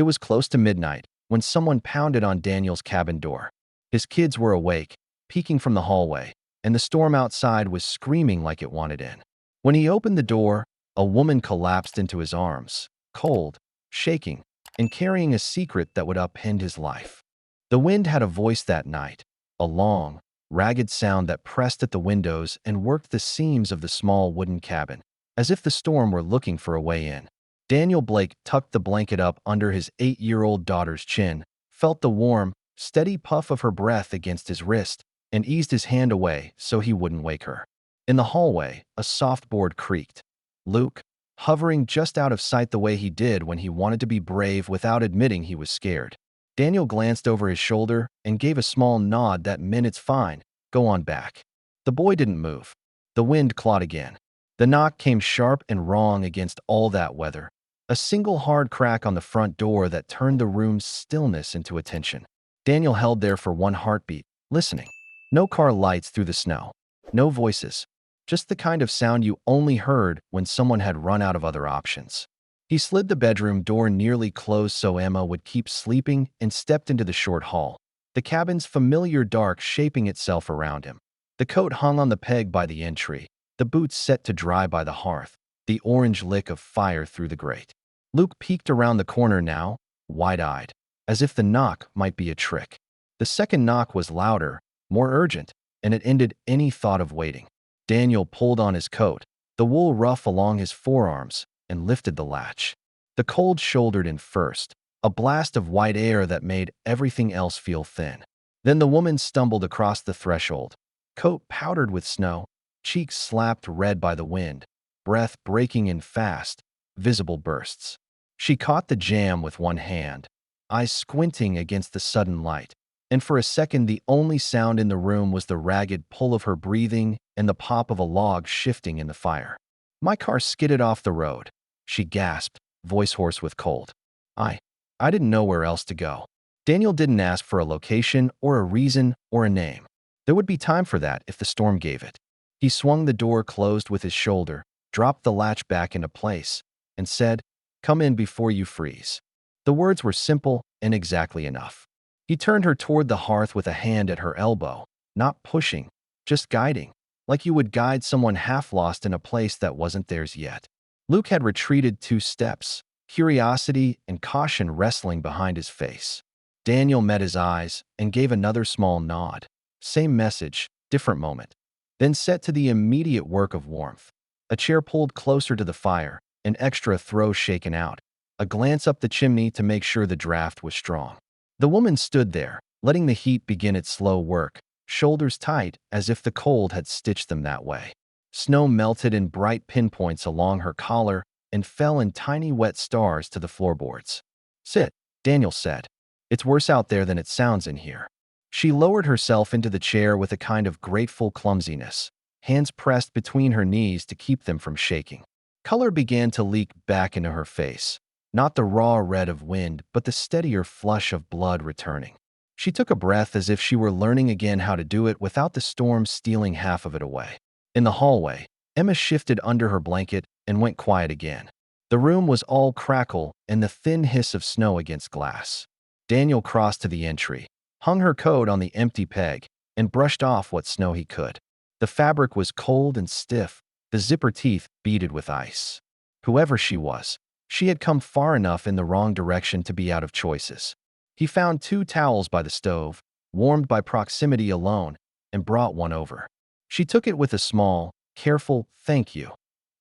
It was close to midnight when someone pounded on Daniel's cabin door. His kids were awake, peeking from the hallway, and the storm outside was screaming like it wanted in. When he opened the door, a woman collapsed into his arms, cold, shaking, and carrying a secret that would upend his life. The wind had a voice that night, a long, ragged sound that pressed at the windows and worked the seams of the small wooden cabin, as if the storm were looking for a way in. Daniel Blake tucked the blanket up under his 8-year-old daughter's chin, felt the warm, steady puff of her breath against his wrist, and eased his hand away so he wouldn't wake her. In the hallway, a soft board creaked. Luke, hovering just out of sight the way he did when he wanted to be brave without admitting he was scared. Daniel glanced over his shoulder and gave a small nod that meant it's fine, go on back. The boy didn't move. The wind clawed again. The knock came sharp and wrong against all that weather. A single hard crack on the front door that turned the room's stillness into a tension. Daniel held there for one heartbeat, listening. No car lights through the snow. No voices. Just the kind of sound you only heard when someone had run out of other options. He slid the bedroom door nearly closed so Emma would keep sleeping and stepped into the short hall, the cabin's familiar dark shaping itself around him. The coat hung on the peg by the entry, the boots set to dry by the hearth, the orange lick of fire through the grate. Luke peeked around the corner now, wide-eyed, as if the knock might be a trick. The second knock was louder, more urgent, and it ended any thought of waiting. Daniel pulled on his coat, the wool ruff along his forearms, and lifted the latch. The cold shouldered in first, a blast of white air that made everything else feel thin. Then the woman stumbled across the threshold, coat powdered with snow, cheeks slapped red by the wind, breath breaking in fast, visible bursts. She caught the jamb with one hand, eyes squinting against the sudden light, and for a second the only sound in the room was the ragged pull of her breathing and the pop of a log shifting in the fire. My car skidded off the road, she gasped, voice hoarse with cold. I didn't know where else to go. Daniel didn't ask for a location or a reason or a name. There would be time for that if the storm gave it. He swung the door closed with his shoulder, dropped the latch back into place, and said, "Come in before you freeze." The words were simple and exactly enough. He turned her toward the hearth with a hand at her elbow, not pushing, just guiding, like you would guide someone half lost in a place that wasn't theirs yet. Luke had retreated 2 steps, curiosity and caution wrestling behind his face. Daniel met his eyes and gave another small nod. Same message, different moment. Then set to the immediate work of warmth. A chair pulled closer to the fire, an extra throw shaken out, a glance up the chimney to make sure the draft was strong. The woman stood there, letting the heat begin its slow work, shoulders tight as if the cold had stitched them that way. Snow melted in bright pinpoints along her collar and fell in tiny wet stars to the floorboards. "Sit," Daniel said. "It's worse out there than it sounds in here." She lowered herself into the chair with a kind of grateful clumsiness, hands pressed between her knees to keep them from shaking. Color began to leak back into her face, not the raw red of wind, but the steadier flush of blood returning. She took a breath as if she were learning again how to do it without the storm stealing half of it away. In the hallway, Emma shifted under her blanket and went quiet again. The room was all crackle and the thin hiss of snow against glass. Daniel crossed to the entry, hung her coat on the empty peg, and brushed off what snow he could. The fabric was cold and stiff, the zipper teeth beaded with ice. Whoever she was, she had come far enough in the wrong direction to be out of choices. He found 2 towels by the stove, warmed by proximity alone, and brought one over. She took it with a small, careful "thank you,"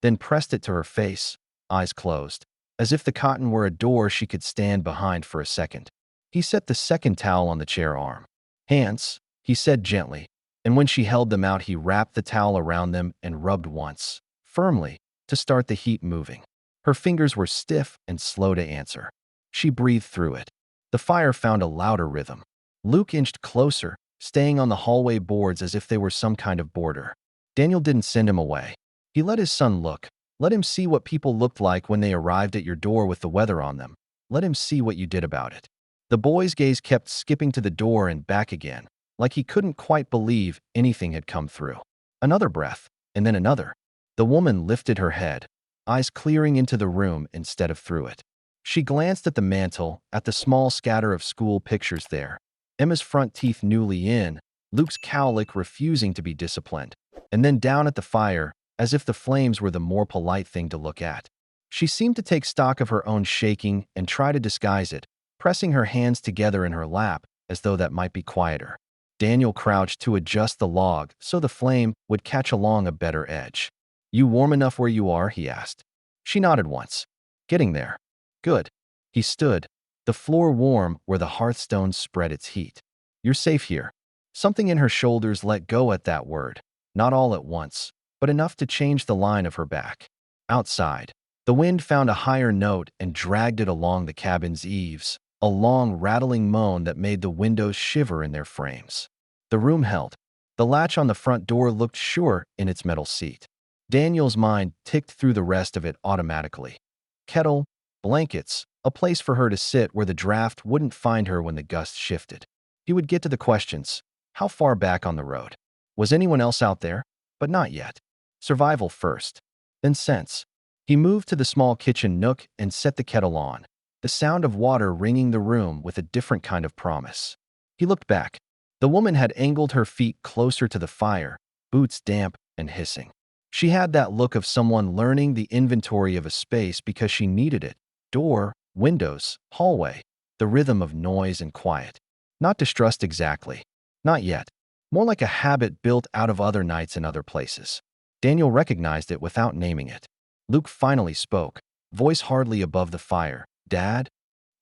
then pressed it to her face, eyes closed, as if the cotton were a door she could stand behind for a second. He set the second towel on the chair arm. "Hands," he said gently, and when she held them out he wrapped the towel around them and rubbed once, firmly, to start the heat moving. Her fingers were stiff and slow to answer. She breathed through it. The fire found a louder rhythm. Luke inched closer, staying on the hallway boards as if they were some kind of border. Daniel didn't send him away. He let his son look. Let him see what people looked like when they arrived at your door with the weather on them. Let him see what you did about it. The boy's gaze kept skipping to the door and back again, like he couldn't quite believe anything had come through. Another breath, and then another. The woman lifted her head, eyes clearing into the room instead of through it. She glanced at the mantel, at the small scatter of school pictures there. Emma's front teeth newly in, Luke's cowlick refusing to be disciplined, and then down at the fire, as if the flames were the more polite thing to look at. She seemed to take stock of her own shaking and try to disguise it, pressing her hands together in her lap as though that might be quieter. Daniel crouched to adjust the log so the flame would catch along a better edge. "You warm enough where you are?" he asked. She nodded once. "Getting there." "Good." He stood, the floor warm where the hearthstone spread its heat. "You're safe here." Something in her shoulders let go at that word, not all at once, but enough to change the line of her back. Outside, the wind found a higher note and dragged it along the cabin's eaves, a long, rattling moan that made the windows shiver in their frames. The room held. The latch on the front door looked sure in its metal seat. Daniel's mind ticked through the rest of it automatically. Kettle, blankets, a place for her to sit where the draft wouldn't find her when the gust shifted. He would get to the questions. How far back on the road? Was anyone else out there? But not yet. Survival first. Then sense. He moved to the small kitchen nook and set the kettle on, the sound of water ringing the room with a different kind of promise. He looked back. The woman had angled her feet closer to the fire, boots damp and hissing. She had that look of someone learning the inventory of a space because she needed it. Door, windows, hallway, the rhythm of noise and quiet. Not distrust exactly. Not yet. More like a habit built out of other nights in other places. Daniel recognized it without naming it. Luke finally spoke, voice hardly above the fire. "Dad?"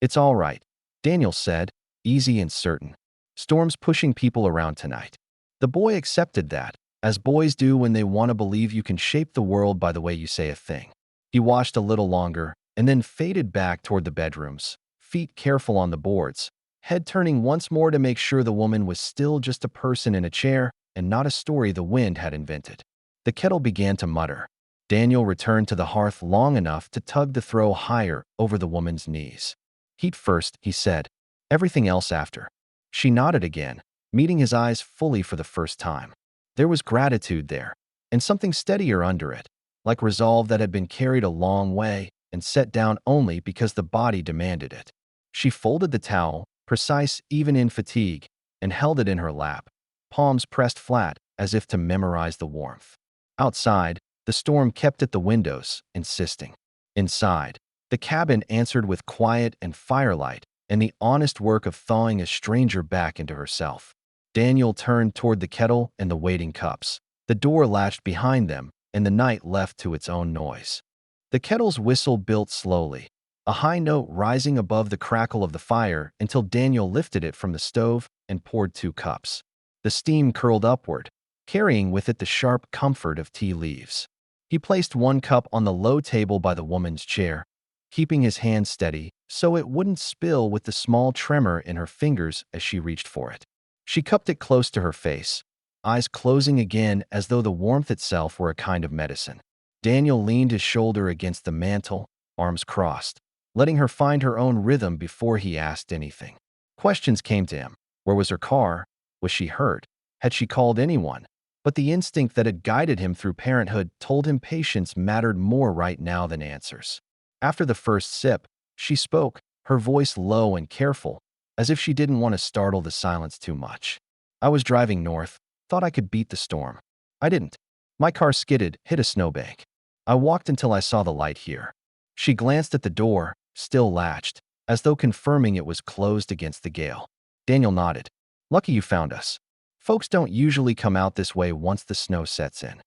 "It's all right," Daniel said, easy and certain. "Storm's pushing people around tonight." The boy accepted that, as boys do when they want to believe you can shape the world by the way you say a thing. He watched a little longer, and then faded back toward the bedrooms, feet careful on the boards, head turning once more to make sure the woman was still just a person in a chair and not a story the wind had invented. The kettle began to mutter. Daniel returned to the hearth long enough to tug the throw higher over the woman's knees. "Heat first," he said. "Everything else after." She nodded again, meeting his eyes fully for the first time. There was gratitude there, and something steadier under it, like resolve that had been carried a long way and set down only because the body demanded it. She folded the towel, precise even in fatigue, and held it in her lap, palms pressed flat as if to memorize the warmth. Outside, the storm kept at the windows, insisting. Inside, the cabin answered with quiet and firelight and the honest work of thawing a stranger back into herself. Daniel turned toward the kettle and the waiting cups. The door latched behind them, and the night left to its own noise. The kettle's whistle built slowly, a high note rising above the crackle of the fire until Daniel lifted it from the stove and poured 2 cups. The steam curled upward, carrying with it the sharp comfort of tea leaves. He placed 1 cup on the low table by the woman's chair, keeping his hand steady so it wouldn't spill with the small tremor in her fingers as she reached for it. She cupped it close to her face, eyes closing again as though the warmth itself were a kind of medicine. Daniel leaned his shoulder against the mantel, arms crossed, letting her find her own rhythm before he asked anything. Questions came to him. Where was her car? Was she hurt? Had she called anyone? But the instinct that had guided him through parenthood told him patience mattered more right now than answers. After the first sip, she spoke, her voice low and careful, as if she didn't want to startle the silence too much. "I was driving north, thought I could beat the storm. I didn't. My car skidded, hit a snowbank. I walked until I saw the light here." She glanced at the door, still latched, as though confirming it was closed against the gale. Daniel nodded. "Lucky you found us. Folks don't usually come out this way once the snow sets in."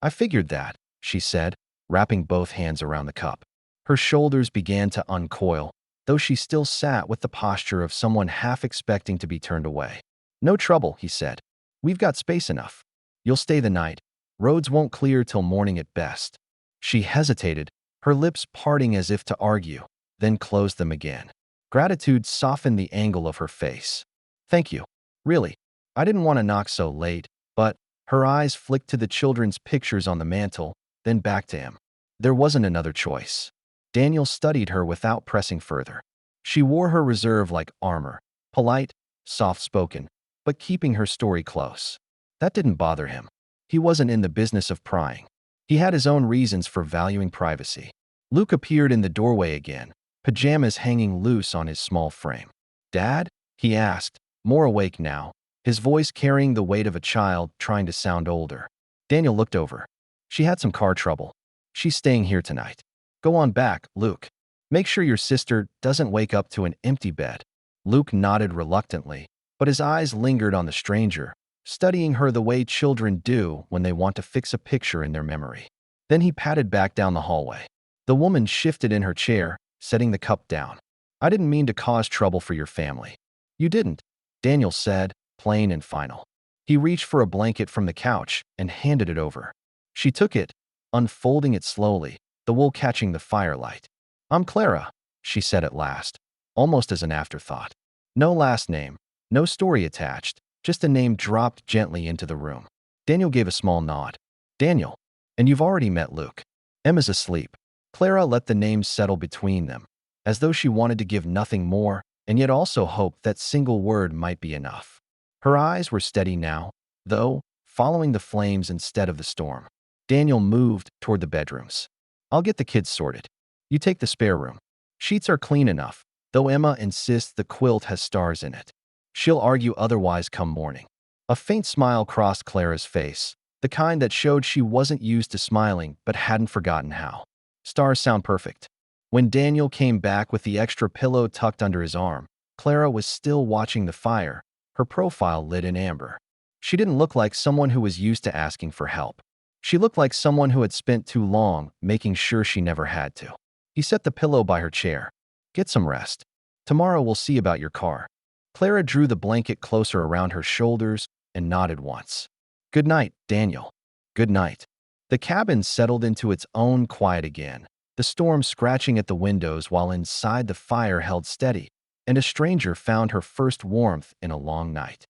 "I figured that," she said, wrapping both hands around the cup. Her shoulders began to uncoil, though she still sat with the posture of someone half expecting to be turned away. "No trouble," he said. "We've got space enough. You'll stay the night. Roads won't clear till morning at best." She hesitated, her lips parting as if to argue, then closed them again. Gratitude softened the angle of her face. "Thank you. Really. I didn't want to knock so late, but..." Her eyes flicked to the children's pictures on the mantel, then back to him. There wasn't another choice. Daniel studied her without pressing further. She wore her reserve like armor, polite, soft-spoken, but keeping her story close. That didn't bother him. He wasn't in the business of prying. He had his own reasons for valuing privacy. Luke appeared in the doorway again, pajamas hanging loose on his small frame. "Dad?" he asked, more awake now, his voice carrying the weight of a child trying to sound older. Daniel looked over. "She had some car trouble. She's staying here tonight. Go on back, Luke. Make sure your sister doesn't wake up to an empty bed." Luke nodded reluctantly, but his eyes lingered on the stranger, studying her the way children do when they want to fix a picture in their memory. Then he patted back down the hallway. The woman shifted in her chair, setting the cup down. "I didn't mean to cause trouble for your family." "You didn't," Daniel said, plain and final. He reached for a blanket from the couch and handed it over. She took it, unfolding it slowly, the wool catching the firelight. "I'm Clara," she said at last, almost as an afterthought. No last name, no story attached, just a name dropped gently into the room. Daniel gave a small nod. "Daniel. And you've already met Luke. Emma's asleep." Clara let the names settle between them, as though she wanted to give nothing more, and yet also hoped that single word might be enough. Her eyes were steady now, though, following the flames instead of the storm. Daniel moved toward the bedrooms. "I'll get the kids sorted. You take the spare room. Sheets are clean enough, though Emma insists the quilt has stars in it. She'll argue otherwise come morning." A faint smile crossed Clara's face, the kind that showed she wasn't used to smiling but hadn't forgotten how. "Stars sound perfect." When Daniel came back with the extra pillow tucked under his arm, Clara was still watching the fire, her profile lit in amber. She didn't look like someone who was used to asking for help. She looked like someone who had spent too long making sure she never had to. He set the pillow by her chair. "Get some rest. Tomorrow we'll see about your car." Clara drew the blanket closer around her shoulders and nodded once. "Good night, Daniel." "Good night." The cabin settled into its own quiet again, the storm scratching at the windows while inside the fire held steady, and a stranger found her first warmth in a long night.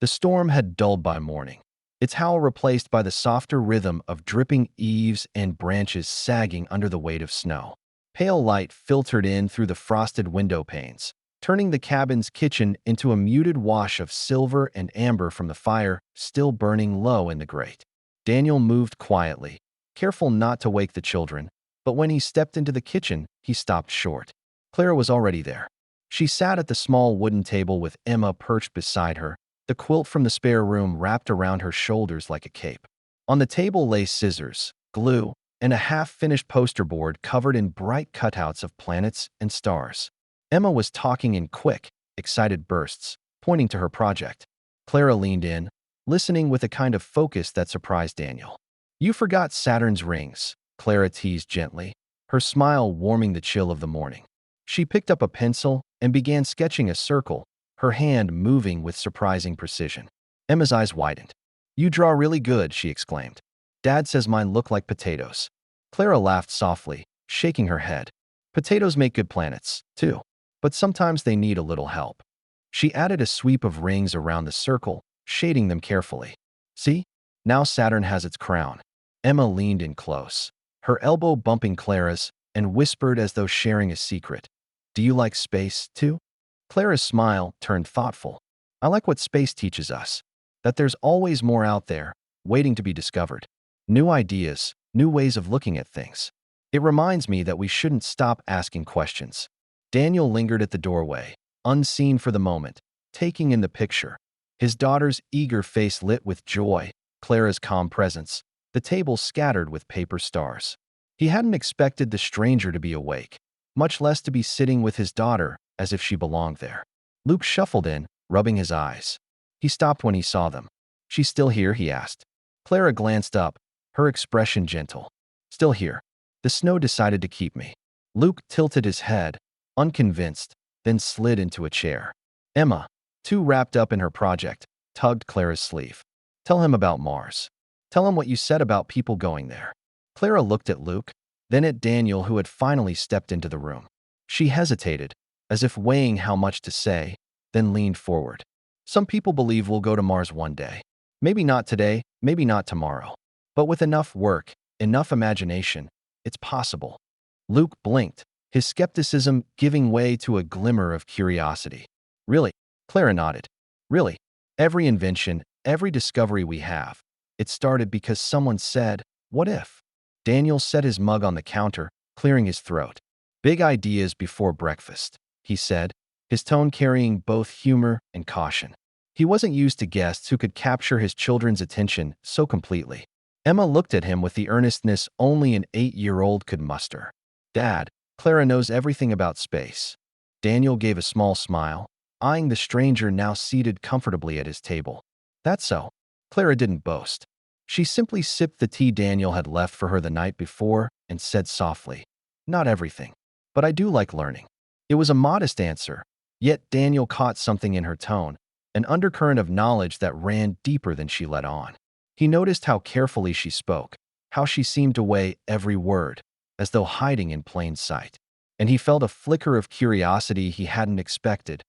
The storm had dulled by morning, its howl replaced by the softer rhythm of dripping eaves and branches sagging under the weight of snow. Pale light filtered in through the frosted window panes, turning the cabin's kitchen into a muted wash of silver and amber from the fire still burning low in the grate. Daniel moved quietly, careful not to wake the children, but when he stepped into the kitchen, he stopped short. Clara was already there. She sat at the small wooden table with Emma perched beside her, the quilt from the spare room wrapped around her shoulders like a cape. On the table lay scissors, glue, and a half-finished poster board covered in bright cutouts of planets and stars. Emma was talking in quick, excited bursts, pointing to her project. Clara leaned in, listening with a kind of focus that surprised Daniel. "You forgot Saturn's rings," Clara teased gently, her smile warming the chill of the morning. She picked up a pencil and began sketching a circle, her hand moving with surprising precision. Emma's eyes widened. "You draw really good," she exclaimed. "Dad says mine look like potatoes." Clara laughed softly, shaking her head. "Potatoes make good planets, too, but sometimes they need a little help." She added a sweep of rings around the circle, shading them carefully. "See? Now Saturn has its crown." Emma leaned in close, her elbow bumping Clara's, and whispered as though sharing a secret. "Do you like space, too?" Clara's smile turned thoughtful. "I like what space teaches us, that there's always more out there, waiting to be discovered. New ideas, new ways of looking at things. It reminds me that we shouldn't stop asking questions." Daniel lingered at the doorway, unseen for the moment, taking in the picture. His daughter's eager face lit with joy, Clara's calm presence, the table scattered with paper stars. He hadn't expected the stranger to be awake, much less to be sitting with his daughter as if she belonged there. Luke shuffled in, rubbing his eyes. He stopped when he saw them. "She's still here?" he asked. Clara glanced up, her expression gentle. "Still here. The snow decided to keep me." Luke tilted his head, unconvinced, then slid into a chair. Emma, too wrapped up in her project, tugged Clara's sleeve. "Tell him about Mars. Tell him what you said about people going there." Clara looked at Luke, then at Daniel, who had finally stepped into the room. She hesitated, as if weighing how much to say, then leaned forward. "Some people believe we'll go to Mars one day. Maybe not today, maybe not tomorrow. But with enough work, enough imagination, it's possible." Luke blinked, his skepticism giving way to a glimmer of curiosity. "Really?" Clara nodded. "Really. Every invention, every discovery we have, it started because someone said, 'What if?'" Daniel set his mug on the counter, clearing his throat. Big ideas before breakfast, he said, his tone carrying both humor and caution. He wasn't used to guests who could capture his children's attention so completely. Emma looked at him with the earnestness only an 8-year-old could muster. Dad, Clara knows everything about space. Daniel gave a small smile, eyeing the stranger now seated comfortably at his table. That's so. Clara didn't boast. She simply sipped the tea Daniel had left for her the night before and said softly, "Not everything, but I do like learning." It was a modest answer, yet Daniel caught something in her tone, an undercurrent of knowledge that ran deeper than she let on. He noticed how carefully she spoke, how she seemed to weigh every word, as though hiding in plain sight. And he felt a flicker of curiosity he hadn't expected.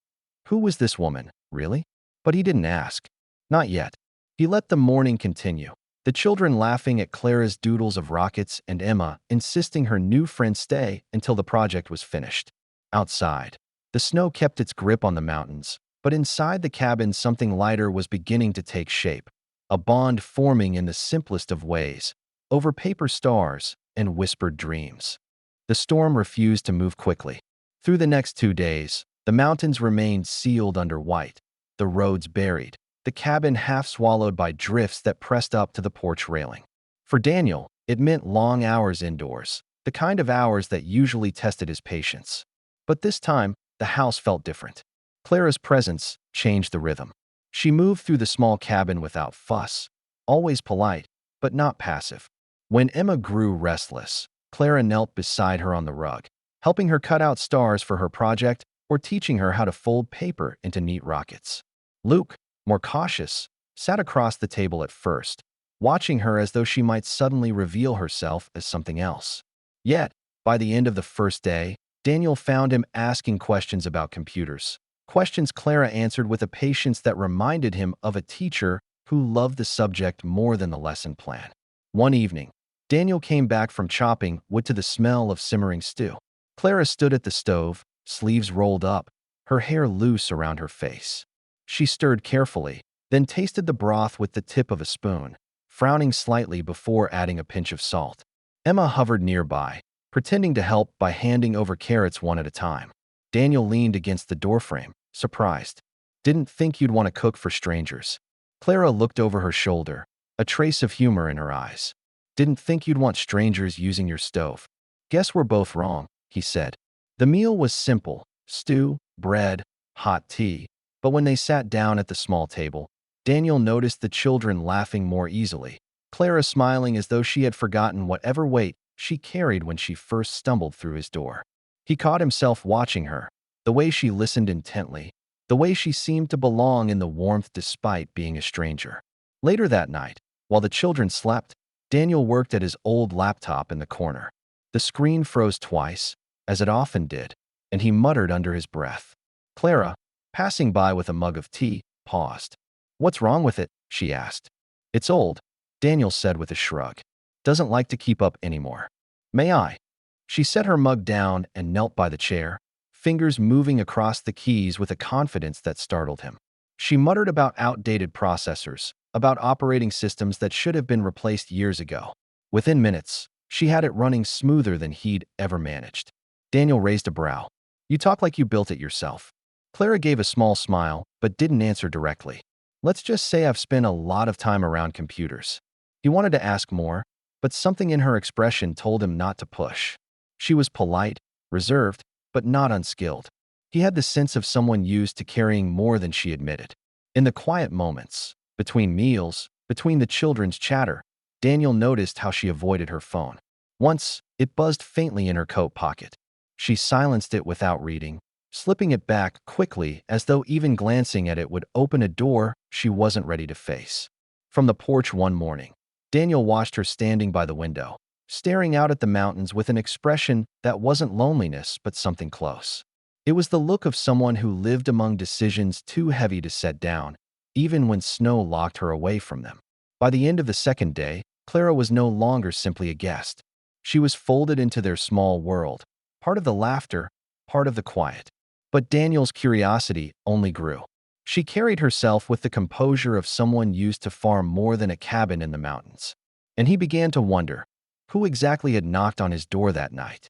Who was this woman, really? But he didn't ask. Not yet. He let the morning continue, the children laughing at Clara's doodles of rockets and Emma insisting her new friend stay until the project was finished. Outside, the snow kept its grip on the mountains, but inside the cabin something lighter was beginning to take shape, a bond forming in the simplest of ways, over paper stars and whispered dreams. The storm refused to move quickly. Through the next 2 days, the mountains remained sealed under white, the roads buried, the cabin half swallowed by drifts that pressed up to the porch railing. For Daniel, it meant long hours indoors, the kind of hours that usually tested his patience. But this time, the house felt different. Clara's presence changed the rhythm. She moved through the small cabin without fuss, always polite, but not passive. When Emma grew restless, Clara knelt beside her on the rug, helping her cut out stars for her project or teaching her how to fold paper into neat rockets. Luke, more cautious, sat across the table at first, watching her as though she might suddenly reveal herself as something else. Yet, by the end of the first day, Daniel found him asking questions about computers, questions Clara answered with a patience that reminded him of a teacher who loved the subject more than the lesson plan. One evening, Daniel came back from chopping wood to the smell of simmering stew. Clara stood at the stove, sleeves rolled up, her hair loose around her face. She stirred carefully, then tasted the broth with the tip of a spoon, frowning slightly before adding a pinch of salt. Emma hovered nearby, pretending to help by handing over carrots one at a time. Daniel leaned against the doorframe, surprised. "Didn't think you'd want to cook for strangers." Clara looked over her shoulder, a trace of humor in her eyes. "Didn't think you'd want strangers using your stove." "Guess we're both wrong," he said. The meal was simple: stew, bread, hot tea. But when they sat down at the small table, Daniel noticed the children laughing more easily, Clara smiling as though she had forgotten whatever weight she carried when she first stumbled through his door. He caught himself watching her, the way she listened intently, the way she seemed to belong in the warmth despite being a stranger. Later that night, while the children slept, Daniel worked at his old laptop in the corner. The screen froze twice, as it often did, and he muttered under his breath. Clara, passing by with a mug of tea, paused. "What's wrong with it?" she asked. "It's old," Daniel said with a shrug. "Doesn't like to keep up anymore." "May I?" She set her mug down and knelt by the chair, fingers moving across the keys with a confidence that startled him. She muttered about outdated processors, about operating systems that should have been replaced years ago. Within minutes, she had it running smoother than he'd ever managed. Daniel raised a brow. "You talk like you built it yourself." Clara gave a small smile, but didn't answer directly. "Let's just say I've spent a lot of time around computers." He wanted to ask more, but something in her expression told him not to push. She was polite, reserved, but not unskilled. He had the sense of someone used to carrying more than she admitted. In the quiet moments, between meals, between the children's chatter, Daniel noticed how she avoided her phone. Once, it buzzed faintly in her coat pocket. She silenced it without reading, slipping it back quickly as though even glancing at it would open a door she wasn't ready to face. From the porch one morning, Daniel watched her standing by the window, staring out at the mountains with an expression that wasn't loneliness but something close. It was the look of someone who lived among decisions too heavy to set down, even when snow locked her away from them. By the end of the second day, Clara was no longer simply a guest. She was folded into their small world, part of the laughter, part of the quiet. But Daniel's curiosity only grew. She carried herself with the composure of someone used to far more than a cabin in the mountains. And he began to wonder, who exactly had knocked on his door that night?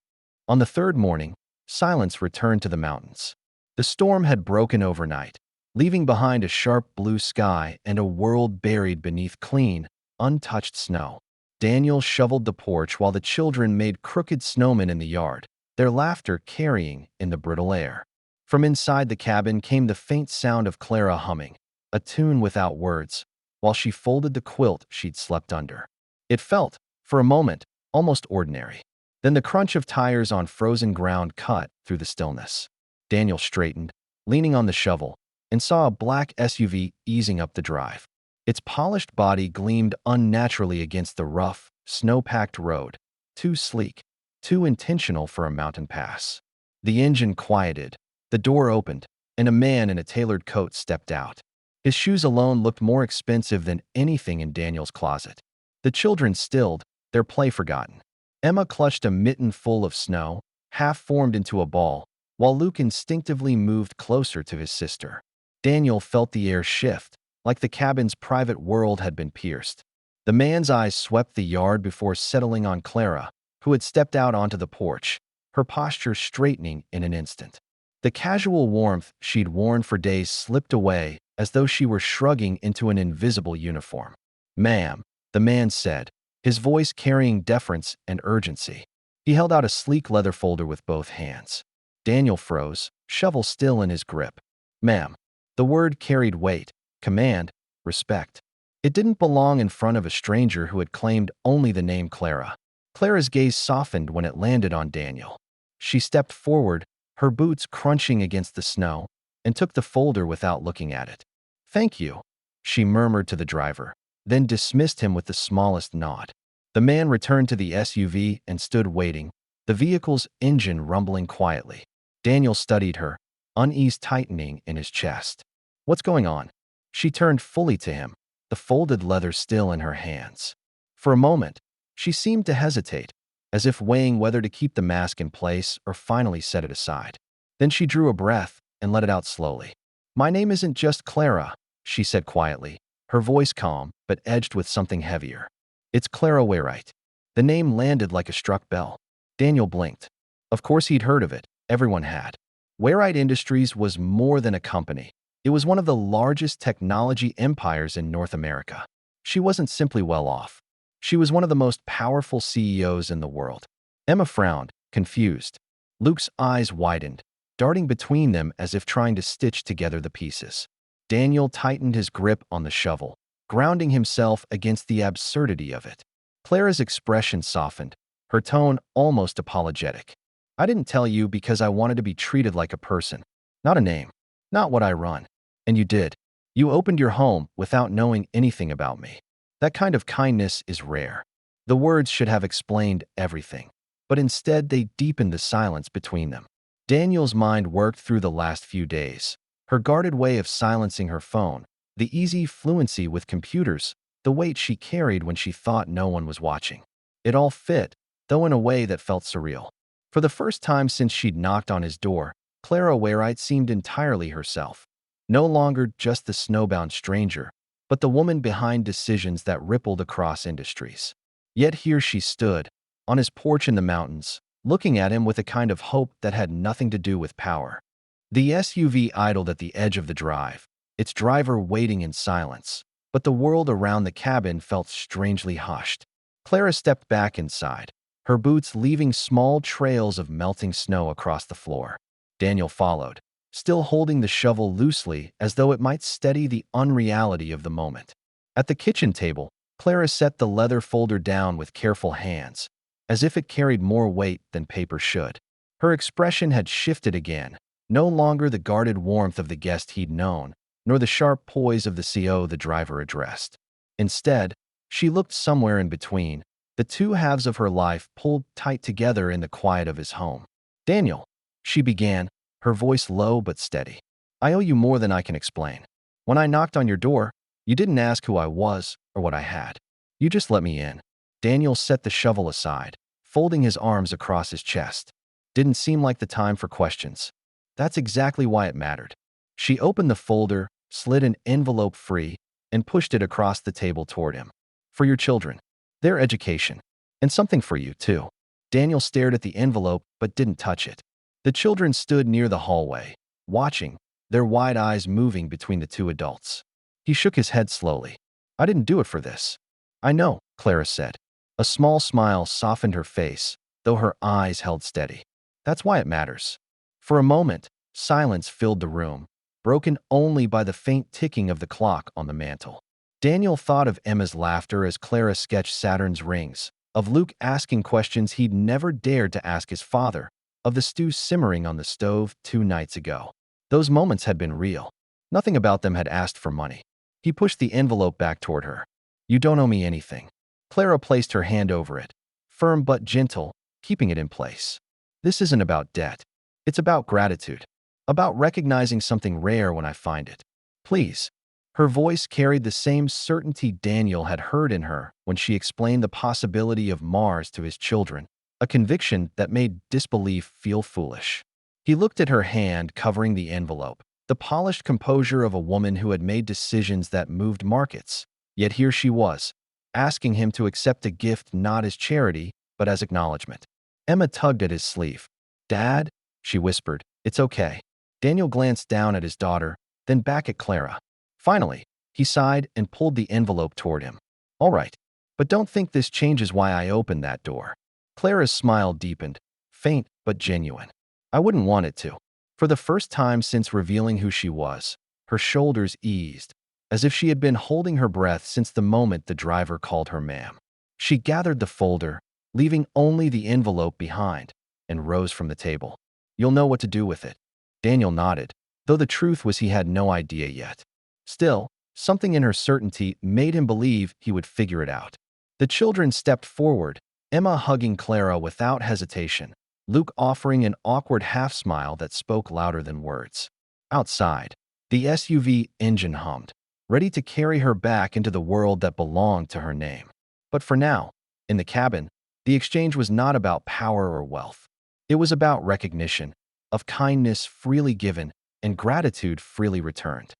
On the third morning, silence returned to the mountains. The storm had broken overnight, leaving behind a sharp blue sky and a world buried beneath clean, untouched snow. Daniel shoveled the porch while the children made crooked snowmen in the yard, their laughter carrying in the brittle air. From inside the cabin came the faint sound of Clara humming, a tune without words, while she folded the quilt she'd slept under. It felt, for a moment, almost ordinary. Then the crunch of tires on frozen ground cut through the stillness. Daniel straightened, leaning on the shovel, and saw a black SUV easing up the drive. Its polished body gleamed unnaturally against the rough, snow-packed road, too sleek, too intentional for a mountain pass. The engine quieted, the door opened, and a man in a tailored coat stepped out. His shoes alone looked more expensive than anything in Daniel's closet. The children stilled, their play forgotten. Emma clutched a mitten full of snow, half formed into a ball, while Luke instinctively moved closer to his sister. Daniel felt the air shift, like the cabin's private world had been pierced. The man's eyes swept the yard before settling on Clara, who had stepped out onto the porch, her posture straightening in an instant. The casual warmth she'd worn for days slipped away as though she were shrugging into an invisible uniform. "Ma'am," the man said, his voice carrying deference and urgency. He held out a sleek leather folder with both hands. Daniel froze, shovel still in his grip. "Ma'am." The word carried weight, command, respect. It didn't belong in front of a stranger who had claimed only the name Clara. Clara's gaze softened when it landed on Daniel. She stepped forward, her boots crunching against the snow, and took the folder without looking at it. "Thank you," she murmured to the driver, then dismissed him with the smallest nod. The man returned to the SUV and stood waiting, the vehicle's engine rumbling quietly. Daniel studied her, unease tightening in his chest. "What's going on?" She turned fully to him, the folded leather still in her hands. For a moment, she seemed to hesitate, as if weighing whether to keep the mask in place or finally set it aside. Then she drew a breath and let it out slowly. "My name isn't just Clara," she said quietly, her voice calm but edged with something heavier. "It's Clara Wainwright." The name landed like a struck bell. Daniel blinked. Of course he'd heard of it. Everyone had. Wainwright Industries was more than a company. It was one of the largest technology empires in North America. She wasn't simply well off. She was one of the most powerful CEOs in the world. Emma frowned, confused. Luke's eyes widened, darting between them as if trying to stitch together the pieces. Daniel tightened his grip on the shovel, grounding himself against the absurdity of it. Clara's expression softened, her tone almost apologetic. "I didn't tell you because I wanted to be treated like a person, not a name, not what I run. And you did. You opened your home without knowing anything about me. That kind of kindness is rare." The words should have explained everything, but instead they deepened the silence between them. Daniel's mind worked through the last few days. Her guarded way of silencing her phone, the easy fluency with computers, the weight she carried when she thought no one was watching. It all fit, though in a way that felt surreal. For the first time since she'd knocked on his door, Clara Wainwright seemed entirely herself. No longer just the snowbound stranger, but the woman behind decisions that rippled across industries. Yet here she stood, on his porch in the mountains, looking at him with a kind of hope that had nothing to do with power. The SUV idled at the edge of the drive, its driver waiting in silence, but the world around the cabin felt strangely hushed. Clara stepped back inside, her boots leaving small trails of melting snow across the floor. Daniel followed, still holding the shovel loosely as though it might steady the unreality of the moment. At the kitchen table, Clara set the leather folder down with careful hands, as if it carried more weight than paper should. Her expression had shifted again, no longer the guarded warmth of the guest he'd known, nor the sharp poise of the CO the driver addressed. Instead, she looked somewhere in between, the two halves of her life pulled tight together in the quiet of his home. "Daniel," she began, her voice low but steady. "I owe you more than I can explain. When I knocked on your door, you didn't ask who I was or what I had. You just let me in." Daniel set the shovel aside, folding his arms across his chest. Didn't seem like the time for questions. That's exactly why it mattered. She opened the folder, slid an envelope free, and pushed it across the table toward him. "For your children. Their education. And something for you, too." Daniel stared at the envelope but didn't touch it. The children stood near the hallway, watching, their wide eyes moving between the two adults. He shook his head slowly. I didn't do it for this. I know, Clara said. A small smile softened her face, though her eyes held steady. That's why it matters. For a moment, silence filled the room, broken only by the faint ticking of the clock on the mantel. Daniel thought of Emma's laughter as Clara sketched Saturn's rings, of Luke asking questions he'd never dared to ask his father, of the stew simmering on the stove 2 nights ago. Those moments had been real. Nothing about them had asked for money. He pushed the envelope back toward her. You don't owe me anything. Clara placed her hand over it, firm but gentle, keeping it in place. This isn't about debt. It's about gratitude. About recognizing something rare when I find it. Please. Her voice carried the same certainty Daniel had heard in her when she explained the possibility of Mars to his children, a conviction that made disbelief feel foolish. He looked at her hand covering the envelope, the polished composure of a woman who had made decisions that moved markets. Yet here she was, asking him to accept a gift not as charity, but as acknowledgement. Emma tugged at his sleeve. Dad, she whispered, it's okay. Daniel glanced down at his daughter, then back at Clara. Finally, he sighed and pulled the envelope toward him. All right, but don't think this changes why I opened that door. Clara's smile deepened, faint but genuine. I wouldn't want it to. For the first time since revealing who she was, her shoulders eased, as if she had been holding her breath since the moment the driver called her ma'am. She gathered the folder, leaving only the envelope behind, and rose from the table. You'll know what to do with it. Daniel nodded, though the truth was he had no idea yet. Still, something in her certainty made him believe he would figure it out. The children stepped forward, Emma hugging Clara without hesitation, Luke offering an awkward half-smile that spoke louder than words. Outside, the SUV engine hummed, ready to carry her back into the world that belonged to her name. But for now, in the cabin, the exchange was not about power or wealth. It was about recognition, of kindness freely given and gratitude freely returned.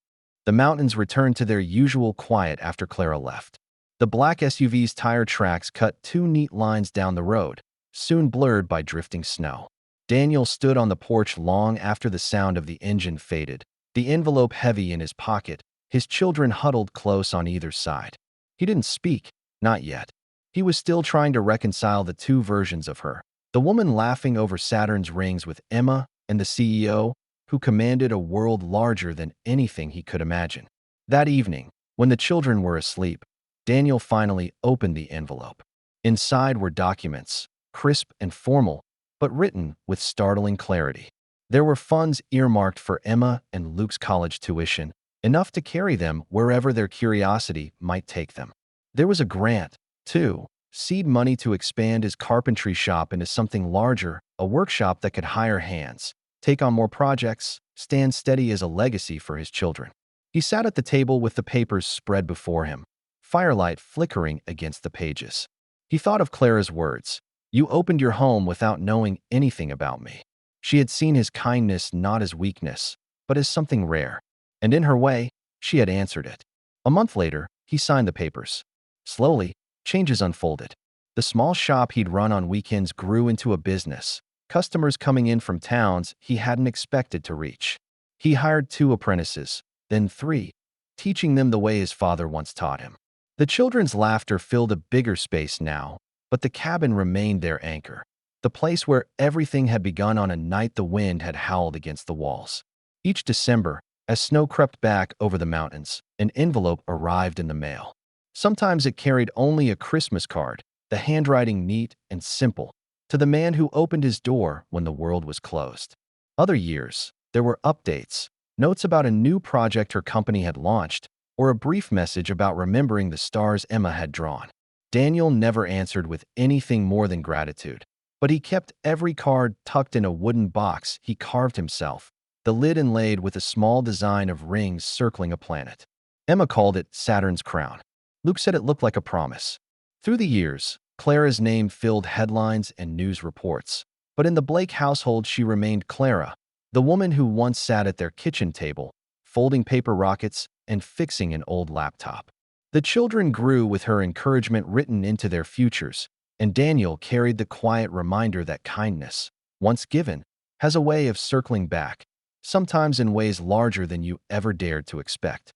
The mountains returned to their usual quiet after Clara left. The black SUV's tire tracks cut 2 neat lines down the road, soon blurred by drifting snow. Daniel stood on the porch long after the sound of the engine faded, the envelope heavy in his pocket, his children huddled close on either side. He didn't speak, not yet. He was still trying to reconcile the two versions of her, the woman laughing over Saturn's rings with Emma and the CEO, who commanded a world larger than anything he could imagine. That evening, when the children were asleep, Daniel finally opened the envelope. Inside were documents, crisp and formal, but written with startling clarity. There were funds earmarked for Emma and Luke's college tuition, enough to carry them wherever their curiosity might take them. There was a grant, too, seed money to expand his carpentry shop into something larger, a workshop that could hire hands, take on more projects, stand steady as a legacy for his children. He sat at the table with the papers spread before him, firelight flickering against the pages. He thought of Clara's words, "You opened your home without knowing anything about me." She had seen his kindness not as weakness, but as something rare. And in her way, she had answered it. A month later, he signed the papers. Slowly, changes unfolded. The small shop he'd run on weekends grew into a business, customers coming in from towns he hadn't expected to reach. He hired 2 apprentices, then 3, teaching them the way his father once taught him. The children's laughter filled a bigger space now, but the cabin remained their anchor, the place where everything had begun on a night the wind had howled against the walls. Each December, as snow crept back over the mountains, an envelope arrived in the mail. Sometimes it carried only a Christmas card, the handwriting neat and simple, to the man who opened his door when the world was closed. Other years, there were updates, notes about a new project her company had launched, or a brief message about remembering the stars Emma had drawn. Daniel never answered with anything more than gratitude, but he kept every card tucked in a wooden box he carved himself, the lid inlaid with a small design of rings circling a planet. Emma called it Saturn's crown. Luke said it looked like a promise. Through the years, Clara's name filled headlines and news reports, but in the Blake household she remained Clara, the woman who once sat at their kitchen table, folding paper rockets and fixing an old laptop. The children grew with her encouragement written into their futures, And Daniel carried the quiet reminder that kindness, once given, has a way of circling back, sometimes in ways larger than you ever dared to expect.